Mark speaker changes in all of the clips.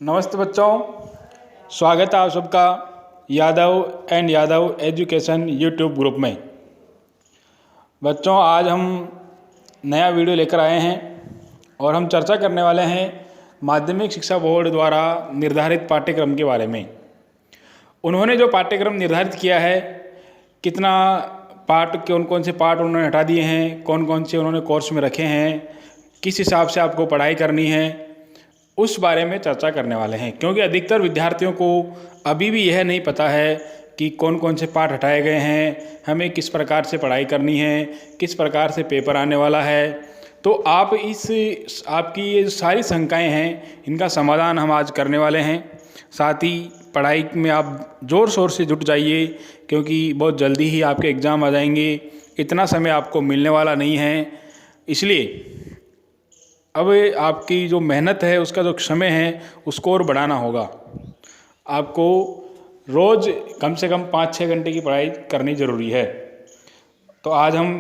Speaker 1: नमस्ते बच्चों, स्वागत है आप सबका Yadav and Yadav education YouTube group में। बच्चों, आज हम नया वीडियो लेकर आए हैं और हम चर्चा करने वाले हैं माध्यमिक शिक्षा बोर्ड द्वारा निर्धारित पाठ्यक्रम के बारे में। उन्होंने जो पाठ्यक्रम निर्धारित किया है, कितना पार्ट, कौन कौन से पार्ट उन्होंने हटा दिए हैं, कौन कौन से उन्होंने कोर्स में रखे हैं, किस हिसाब से आपको पढ़ाई करनी है, उस बारे में चर्चा करने वाले हैं। क्योंकि अधिकतर विद्यार्थियों को अभी भी यह नहीं पता है कि कौन कौन से पाठ हटाए गए हैं, हमें किस प्रकार से पढ़ाई करनी है, किस प्रकार से पेपर आने वाला है। तो आपकी ये सारी शंकाएं हैं, इनका समाधान हम आज करने वाले हैं। साथ ही पढ़ाई में आप ज़ोर शोर से जुट जाइए, क्योंकि बहुत जल्दी ही आपके एग्ज़ाम आ जाएंगे। इतना समय आपको मिलने वाला नहीं है, इसलिए अब आपकी जो मेहनत है, उसका जो समय है, उसको और बढ़ाना होगा। आपको रोज़ कम से कम 5-6 घंटे की पढ़ाई करनी ज़रूरी है। तो आज हम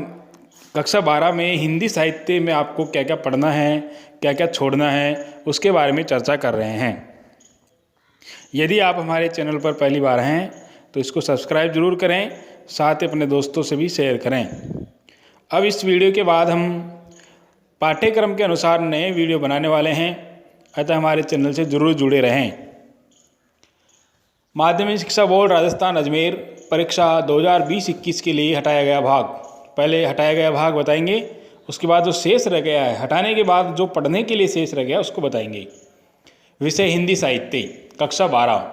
Speaker 1: कक्षा 12 में हिंदी साहित्य में आपको क्या क्या पढ़ना है, क्या क्या छोड़ना है, उसके बारे में चर्चा कर रहे हैं। यदि आप हमारे चैनल पर पहली बार हैं तो इसको सब्सक्राइब ज़रूर करें, साथ ही अपने दोस्तों से भी शेयर करें। अब इस वीडियो के बाद हम पाठ्यक्रम के अनुसार नए वीडियो बनाने वाले हैं, अतः हमारे चैनल से ज़रूर जुड़े रहें। माध्यमिक शिक्षा बोर्ड राजस्थान अजमेर परीक्षा 2020-21 के लिए हटाया गया भाग, पहले हटाया गया भाग बताएंगे, उसके बाद जो शेष रह गया है, हटाने के बाद जो पढ़ने के लिए शेष रह गया उसको बताएंगे। विषय हिंदी साहित्य, कक्षा 12।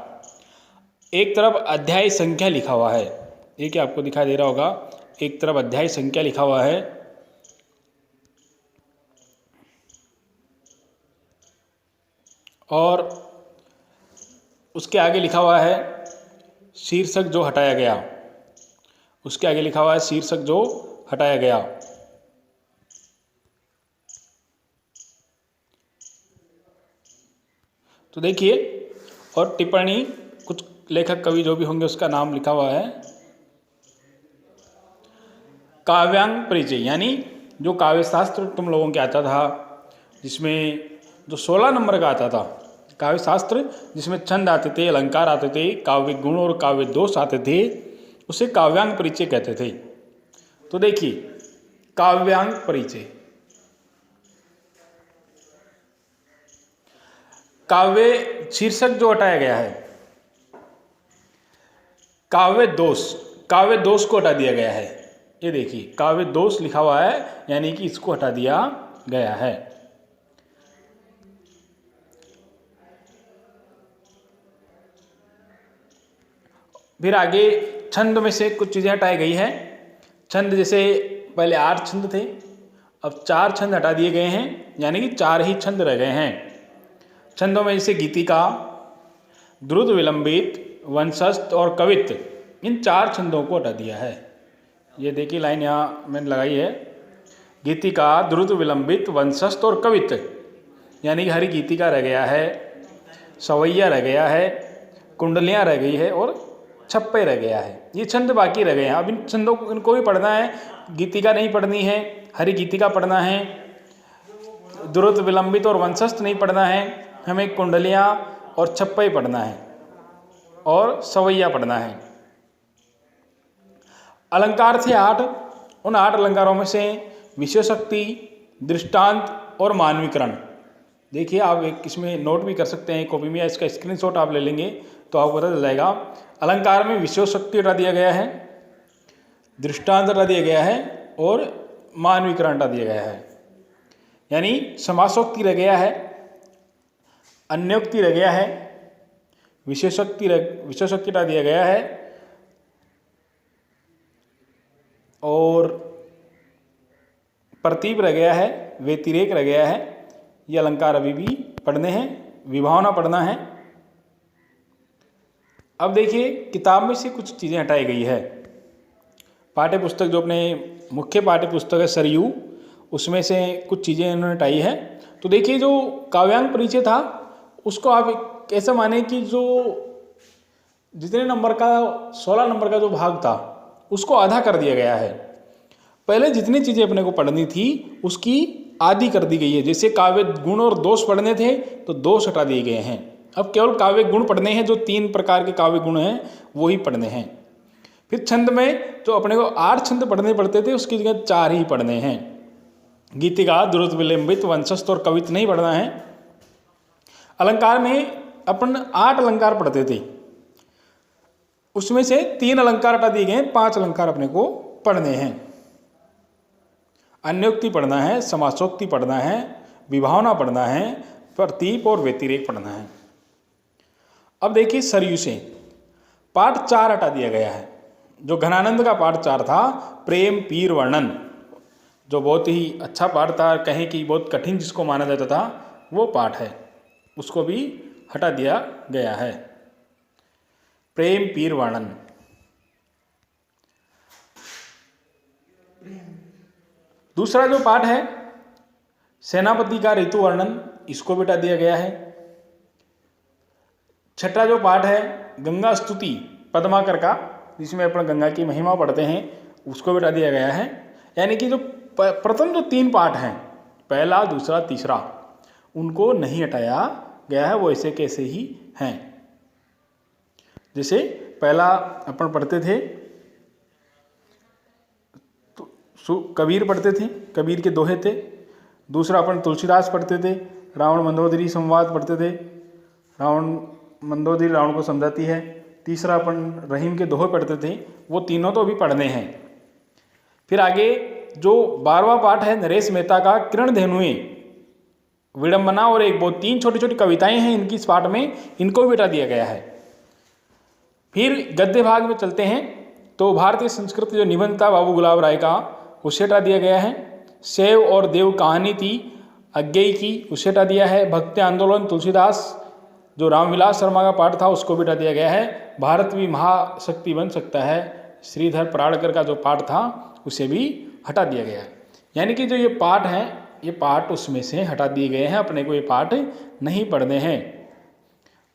Speaker 1: एक तरफ अध्याय संख्या लिखा हुआ है, ये क्या आपको दिखाई दे रहा होगा, एक तरफ अध्याय संख्या लिखा हुआ है और उसके आगे लिखा हुआ है शीर्षक जो हटाया गया, उसके आगे लिखा हुआ है शीर्षक जो हटाया गया। तो देखिए, और टिप्पणी, कुछ लेखक कवि जो भी होंगे उसका नाम लिखा हुआ है। काव्यांग परिचय, यानी जो काव्य शास्त्र तुम लोगों के आता था, जिसमें जो 16 नंबर का आता था काव्य शास्त्र, जिसमें छंद आते थे, अलंकार आते थे, काव्य गुण और काव्य दोष आते थे, उसे काव्यांग परिचय कहते थे। तो देखिए, काव्यांग परिचय, काव्य शीर्षक जो हटाया गया है, काव्य दोष को हटा दिया गया है। ये देखिए, काव्य दोष लिखा हुआ है, यानी कि इसको हटा दिया गया है। फिर आगे छंद में से कुछ चीज़ें हटाई गई है। छंद, जैसे पहले 8 छंद थे, अब 4 छंद हटा दिए गए हैं, यानी कि 4 ही छंद रह गए हैं। छंदों में जैसे गीतिका, द्रुत विलंबित, वंशस्थ और कवित्त, इन 4 छंदों को हटा दिया है। ये देखिए लाइन यहाँ मैंने लगाई है, गीतिका, द्रुत विलंबित, वंशस्थ और कवित्त, यानी कि हरी गीतिका रह गया है, सवैया रह गया है, कुंडलियाँ रह गई है और छप्पे रह गया है। ये छंद बाकी रह गए हैं। अब इन छंदों को, इनको भी पढ़ना है। गीतिका नहीं पढ़नी है, हरी गीतिका पढ़ना है, द्रुत विलंबित और वंशस्थ नहीं पढ़ना है, हमें कुंडलियाँ और छप्पे पढ़ना है और सवैया पढ़ना है। अलंकार थे 8, उन 8 अलंकारों में से विशेषोक्ति, दृष्टांत और मानवीकरण। देखिए, आप एक इसमें नोट भी कर सकते हैं कॉपी में, या इसका स्क्रीनशॉट आप ले लेंगे तो आपको पता चल जाएगा। अलंकार में विशेषोक्ति हटा दिया गया है, दृष्टांत हटा दिया गया है और मानवीकरण हटा दिया गया है, यानी समासोक्ति रह गया है, अन्योक्ति रह गया है, विशेषोक्ति हटा दिया गया है और प्रतीप रह गया है, व्यतिरेक रह गया है। ये अलंकार अभी भी पढ़ने हैं, विभावना पढ़ना है। अब देखिए, किताब में से कुछ चीज़ें हटाई गई है। पाठ्य पुस्तक, जो अपने मुख्य पाठ्य पुस्तक है सरयू, उसमें से कुछ चीज़ें इन्होंने हटाई है। तो देखिए, जो काव्यांग परिचय था, उसको आप ऐसा माने कि जो जितने नंबर का 16 नंबर का जो भाग था, उसको आधा कर दिया गया है। पहले जितनी चीज़ें अपने को पढ़नी थी उसकी आधी कर दी गई है। जैसे काव्य गुण और दोष पढ़ने थे तो दोष हटा दिए गए हैं, अब केवल काव्य गुण पढ़ने हैं, जो 3 प्रकार के काव्य गुण हैं वो ही पढ़ने हैं। फिर छंद में जो अपने को 8 छंद पढ़ने पड़ते थे उसकी जगह 4 ही पढ़ने हैं। गीतिका, द्रुत, विलंबित, वंशस्थ और कवित नहीं पढ़ना है। अलंकार में अपन 8 अलंकार पढ़ते थे, उसमें से 3 अलंकार हटा दिए गए, 5 अलंकार अपने को पढ़ने हैं। अन्योक्ति पढ़ना है, समासोक्ति पढ़ना है, विभावना पढ़ना है, प्रतीप और व्यतिरेक पढ़ना है। अब देखिए सरयू से पाठ 4 हटा दिया गया है। जो घनानंद का पाठ 4 था, प्रेम पीर वर्णन, जो बहुत ही अच्छा पाठ था, कहें कि बहुत कठिन जिसको माना जाता था, वो पाठ है, उसको भी हटा दिया गया है। प्रेम पीर वर्णन। दूसरा जो पाठ है सेनापति का ऋतु वर्णन, इसको भी हटा दिया गया है। छठा जो पाठ है गंगा स्तुति पद्माकर का, जिसमें अपन गंगा की महिमा पढ़ते हैं, उसको भी हटा दिया गया है। यानी कि जो प्रथम जो 3 पाठ हैं, पहला, दूसरा, तीसरा, उनको नहीं हटाया गया है, वो ऐसे कैसे ही हैं। जैसे पहला अपन पढ़ते थे तो कबीर पढ़ते थे, कबीर के दोहे थे। दूसरा अपन तुलसीदास पढ़ते थे, रावण मंदोदरी संवाद पढ़ते थे, रावण मंदोदरी रावण को समझाती है। तीसरा अपन रहीम के दोहे पढ़ते थे, वो तीनों तो अभी पढ़ने हैं। फिर आगे जो 12वां पाठ है नरेश मेहता का किरण धेनुएं, विडंबना और एक बहुत 3 छोटी छोटी कविताएं हैं इनकी इस पाठ में, इनको भी हटा दिया गया है। फिर गद्य भाग में चलते हैं तो भारतीय संस्कृत जो निबंध था बाबू गुलाब राय का, उसे हटा दिया गया है। शैव और देव कहानी थी अज्ञेय की, उसे हटा दिया है। भक्ति आंदोलन तुलसीदास जो रामविलास शर्मा का पाठ था, उसको भी हटा दिया गया है। भारत भी महाशक्ति बन सकता है, श्रीधर पराड़कर का जो पाठ था, उसे भी हटा दिया गया है। यानी कि जो ये पाठ हैं, ये पाठ उसमें से हटा दिए गए हैं, अपने को ये पाठ नहीं पढ़ने हैं।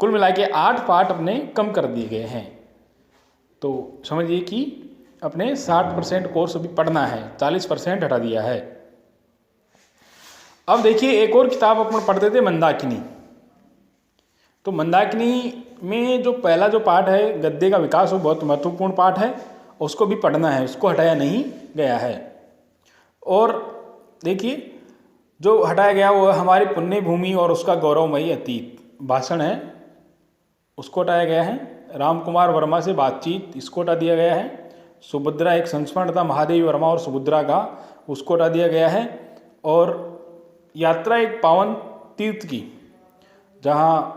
Speaker 1: कुल मिला के 8 पाठ अपने कम कर दिए गए हैं। तो समझिए कि अपने 60% कोर्स अभी पढ़ना है, 40% हटा दिया है। अब देखिए एक और किताब अपन पढ़ते थे मंदाकिनी। तो मंदाकिनी में जो पहला जो पाठ है गद्य का विकास, वो बहुत महत्वपूर्ण पाठ है, उसको भी पढ़ना है, उसको हटाया नहीं गया है। और देखिए जो हटाया गया वो हमारी पुण्य भूमि और उसका गौरवमयी अतीत भाषण है, उसको हटाया गया है। राम कुमार वर्मा से बातचीत, इसको हटा दिया गया है। सुभद्रा एक संस्मरण था महादेवी वर्मा और सुभद्रा का, उसको हटा दिया गया है। और यात्रा एक पावन तीर्थ की, जहाँ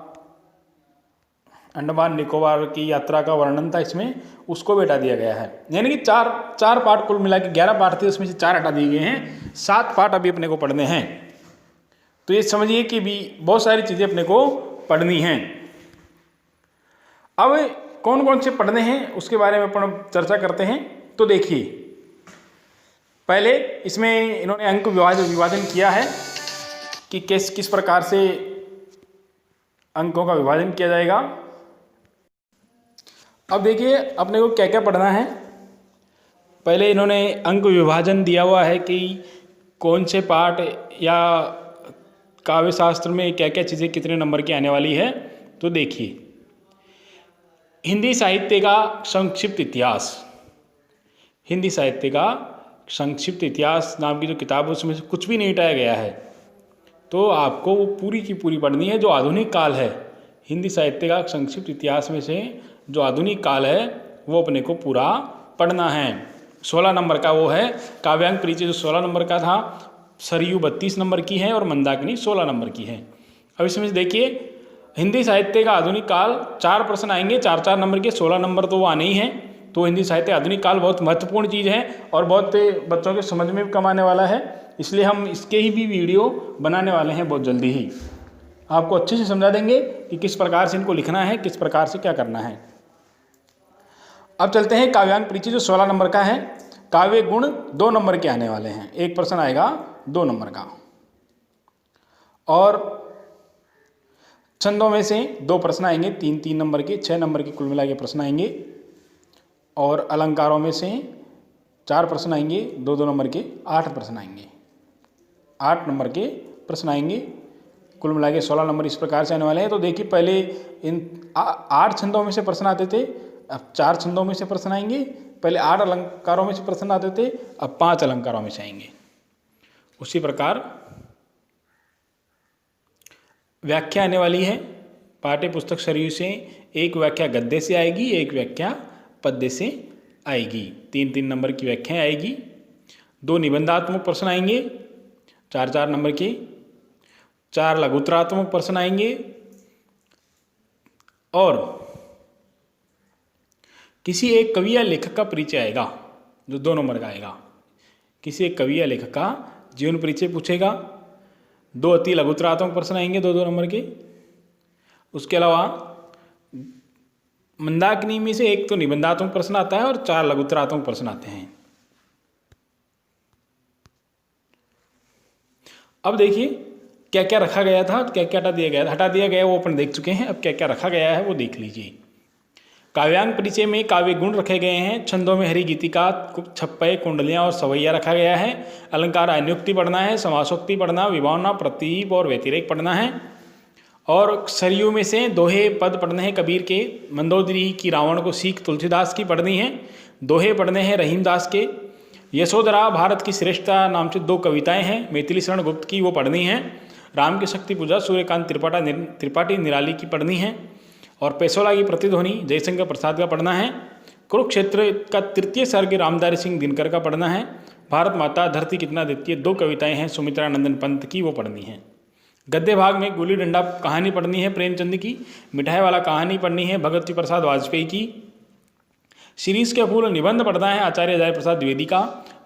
Speaker 1: अंडमान निकोबार की यात्रा का वर्णन था इसमें, उसको भी हटा दिया गया है। यानी कि चार पाठ कुल मिला के 11 पाठ थे, उसमें से 4 हटा दिए गए हैं। 7 पाठ अभी अपने को पढ़ने हैं। तो ये समझिए कि भी बहुत सारी चीज़ें अपने को पढ़नी हैं। अब कौन कौन से पढ़ने हैं उसके बारे में अपन चर्चा करते हैं। तो देखिए पहले इसमें इन्होंने अंक विभाजन किया है कि किस प्रकार से अंकों का विभाजन किया जाएगा। अब देखिए अपने को क्या क्या पढ़ना है। पहले इन्होंने अंक विभाजन दिया हुआ है कि कौन से पाठ या काव्य शास्त्र में क्या क्या चीज़ें कितने नंबर की आने वाली है। तो देखिए हिंदी साहित्य का संक्षिप्त इतिहास, हिंदी साहित्य का संक्षिप्त इतिहास नाम की जो किताब है उसमें से कुछ भी नहीं हटाया गया है। तो आपको वो पूरी की पूरी पढ़नी है। जो आधुनिक काल है, हिंदी साहित्य का संक्षिप्त इतिहास में से जो आधुनिक काल है वो अपने को पूरा पढ़ना है। 16 नंबर का वो है। काव्यांग परिचय जो 16 नंबर का था, सरयू 32 नंबर की है और मंदाकिनी 16 नंबर की है। अब इसमें से देखिए हिंदी साहित्य का आधुनिक काल 4 प्रश्न आएंगे, 4 नंबर के, 16 नंबर तो वो आने ही हैं। तो हिंदी साहित्य आधुनिक काल बहुत महत्वपूर्ण चीज़ है और बहुत बच्चों के समझ में भी कम आने वाला है, इसलिए हम इसके ही भी वीडियो बनाने वाले हैं बहुत जल्दी ही। आपको अच्छे से समझा देंगे कि किस प्रकार से इनको लिखना है, किस प्रकार से क्या करना है। अब चलते हैं काव्यांग परिचय जो 16 नंबर का है। काव्य गुण 2 नंबर के आने वाले हैं, एक प्रश्न आएगा 2 नंबर का। और छंदों में से 2 प्रश्न आएंगे, 3 नंबर के, 6 नंबर के कुल मिला के प्रश्न आएंगे। और अलंकारों में से 4 प्रश्न आएंगे, 2 नंबर के, 8 प्रश्न आएंगे, 8 नंबर के प्रश्न आएंगे। कुल मिला के 16 नंबर इस प्रकार से आने वाले हैं। तो देखिए पहले इन 8 छंदों में से प्रश्न आते थे, अब 4 छंदों में से प्रश्न आएंगे। पहले 8 अलंकारों में से प्रश्न आते थे, अब 5 अलंकारों में से आएंगे। उसी प्रकार व्याख्या आने वाली है पाठ्य पुस्तक सरयू से। एक व्याख्या गद्य से आएगी, एक व्याख्या पद्य से आएगी। 3-3 नंबर की व्याख्याएं आएगी। 2 निबंधात्मक प्रश्न आएंगे 4-4 नंबर के। 4 लघुत्तरात्मक प्रश्न आएंगे और किसी एक कवि या लेखक का परिचय आएगा जो 2 नंबर का आएगा। किसी एक कवि या लेखक का जीवन परिचय पूछेगा। 2 अति लघुत्तरात्मक प्रश्न आएंगे 2-2 नंबर के। उसके अलावा मंदाकिनी में से एक तो निबंधात्मक प्रश्न आता है और 4 लघुत्तरात्मक प्रश्न आते हैं। अब देखिए क्या क्या रखा गया था, क्या क्या हटा दिया गया था। हटा दिया गया वो अपन देख चुके हैं, अब क्या क्या रखा गया है वो देख लीजिए। काव्यांग परिचय में काव्य गुण रखे गए हैं। छंदों में हरि गीतिका, छप्पय, कुंडलियाँ और सवैया रखा गया है। अलंकार अनुक्ति पढ़ना है, समासोक्ति पढ़ना, विभावना, प्रतीप और व्यतिरेक पढ़ना है। और सरयू में से दोहे पद पढ़ने हैं कबीर के। मंदोदरी की रावण को सीख तुलसीदास की पढ़नी है। दोहे पढ़ने हैं रहीमदास के। यशोधरा भारत की श्रेष्ठता नाम से 2 कविताएं हैं, मैथिली शरण गुप्त की, वो पढ़नी है। राम की शक्ति पूजा सूर्यकांत त्रिपाठी निराली की पढ़नी है। और पेशोला की प्रतिध्वनि जयशंकर प्रसाद का पढ़ना है। कुरुक्षेत्र का 3य सर्ग रामधारी सिंह दिनकर का पढ़ना है। भारत माता धरती कितना देती है 2 कविताएं हैं सुमित्रा नंदन पंत की, वो पढ़नी है। गद्य भाग में गुल्ली डंडा कहानी पढ़नी है प्रेमचंद की। मिठाई वाला कहानी पढ़नी है भगत जी प्रसाद वाजपेयी की। शीरीष के फूल निबंध पढ़ना है आचार्य जय प्रसाद द्विवेदी का।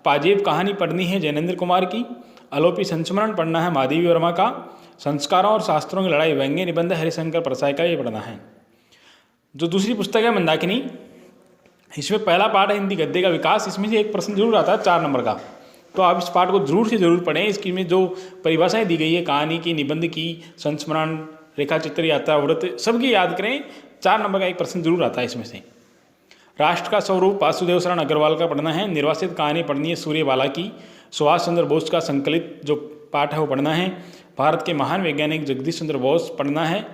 Speaker 1: पाजेब कहानी पढ़नी है जैनेन्द्र कुमार की। अलोपी संस्मरण पढ़ना है महादेवी वर्मा का। संस्कारों और शास्त्रों की लड़ाई व्यंग्य निबंध हरिशंकर परसाई का, ये पढ़ना है। जो दूसरी पुस्तक है मंदाकिनी, इसमें पहला पाठ है हिंदी गद्य का विकास। इसमें से एक प्रश्न जरूर आता है 4 नंबर का, तो आप इस पाठ को जरूर से जरूर पढ़ें। इसकी में जो परिभाषाएं दी गई है कहानी की, निबंध की, संस्मरण, रेखाचित्र, यात्रा, व्रत, सबकी याद करें। 4 नंबर का एक प्रश्न जरूर आता है इसमें से। राष्ट्र का स्वरूप वासुदेव शरण अग्रवाल का पढ़ना है। निर्वासित कहानी पढ़नी है सूर्यबाला की। सुभाष चंद्र बोस का संकलित जो पाठ है वो पढ़ना है। भारत के महान वैज्ञानिक जगदीश चंद्र बोस पढ़ना है।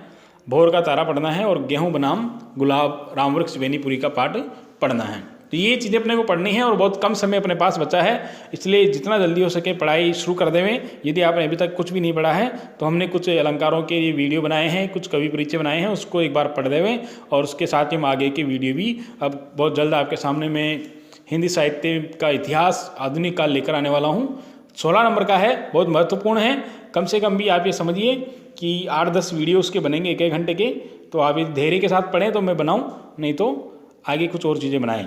Speaker 1: भोर का तारा पढ़ना है। और गेहूं बनाम गुलाब रामवृक्ष बेनीपुरी का पाठ पढ़ना है। तो ये चीज़ें अपने को पढ़नी है और बहुत कम समय अपने पास बचा है, इसलिए जितना जल्दी हो सके पढ़ाई शुरू कर देवें। यदि आपने अभी तक कुछ भी नहीं पढ़ा है तो हमने कुछ अलंकारों के ये वीडियो बनाए हैं, कुछ कवि परिचय बनाए हैं, उसको एक बार पढ़ देवें। और उसके साथ ही हम आगे के वीडियो भी अब बहुत जल्द आपके सामने में हिंदी साहित्य का इतिहास आधुनिक काल लेकर आने वाला हूँ। 16 नंबर का है, बहुत महत्वपूर्ण है। कम से कम भी आप ये समझिए कि 8-10 वीडियो उसके बनेंगे 1-1 घंटे के, तो आप ये धैर्य के साथ पढ़ें तो मैं बनाऊं, नहीं तो आगे कुछ और चीज़ें बनाएं।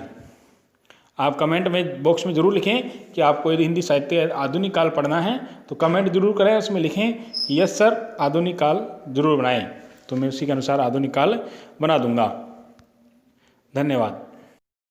Speaker 1: आप कमेंट में बॉक्स में ज़रूर लिखें कि आपको यदि हिंदी साहित्य आधुनिक काल पढ़ना है तो कमेंट जरूर करें, उसमें लिखें यस सर आधुनिक काल जरूर बनाएं, तो मैं उसी के अनुसार आधुनिक काल बना दूंगा। धन्यवाद।